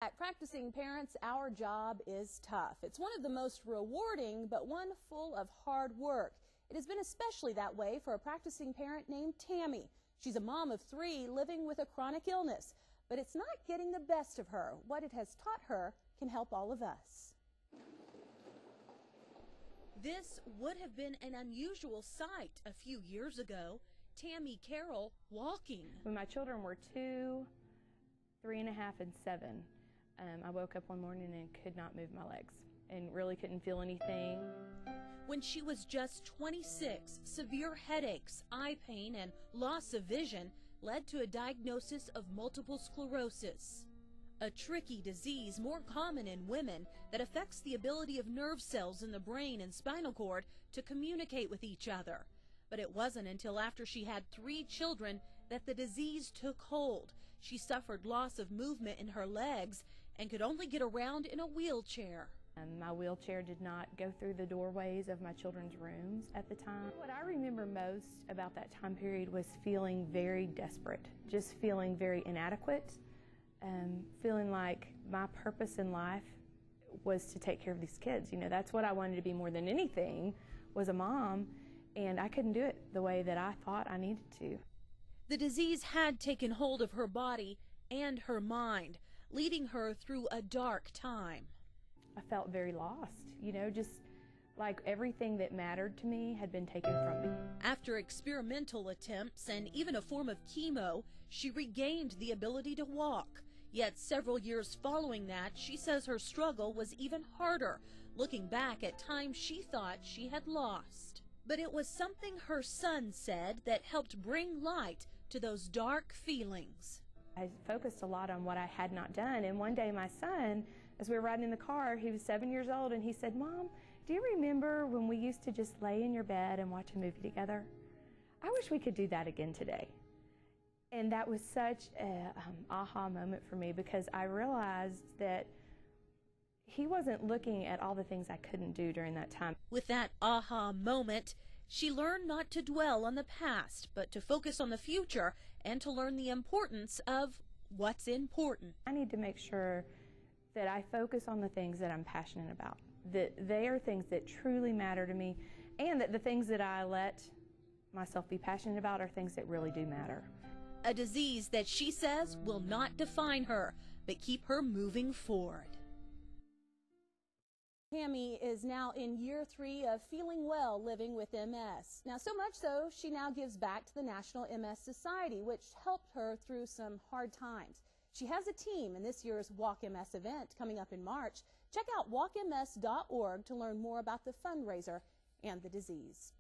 At Practicing Parents, our job is tough. It's one of the most rewarding, but one full of hard work. It has been especially that way for a practicing parent named Tami. She's a mom of 3 living with a chronic illness, but it's not getting the best of her. What it has taught her can help all of us. This would have been an unusual sight a few years ago. Tami Carroll walking. When my children were 2, 3.5, and 7, I woke up one morning and could not move my legs and really couldn't feel anything. When she was just 26, severe headaches, eye pain, and loss of vision led to a diagnosis of multiple sclerosis, a tricky disease more common in women that affects the ability of nerve cells in the brain and spinal cord to communicate with each other. But it wasn't until after she had 3 children that the disease took hold. She suffered loss of movement in her legs and could only get around in a wheelchair. My wheelchair did not go through the doorways of my children's rooms at the time. What I remember most about that time period was feeling very desperate, just feeling very inadequate, feeling like my purpose in life was to take care of these kids. You know, that's what I wanted to be more than anything, was a mom. And I couldn't do it the way that I thought I needed to. The disease had taken hold of her body and her mind, leading her through a dark time. I felt very lost, you know, just like everything that mattered to me had been taken from me. After experimental attempts and even a form of chemo, she regained the ability to walk. Yet several years following that, she says her struggle was even harder, looking back at times she thought she had lost. But it was something her son said that helped bring light to those dark feelings. I focused a lot on what I had not done, and one day my son, as we were riding in the car, he was 7 years old, and he said, "Mom, do you remember when we used to just lay in your bed and watch a movie together? I wish we could do that again today." And that was such an aha moment for me, because I realized that he wasn't looking at all the things I couldn't do during that time. With that aha moment, she learned not to dwell on the past, but to focus on the future and to learn the importance of what's important. I need to make sure that I focus on the things that I'm passionate about, that they are things that truly matter to me, and that the things that I let myself be passionate about are things that really do matter. A disease that she says will not define her, but keep her moving forward. Tami is now in year 3 of feeling well living with MS. Now, so much so, she now gives back to the National MS Society, which helped her through some hard times. She has a team in this year's Walk MS event coming up in March. Check out walkms.org to learn more about the fundraiser and the disease.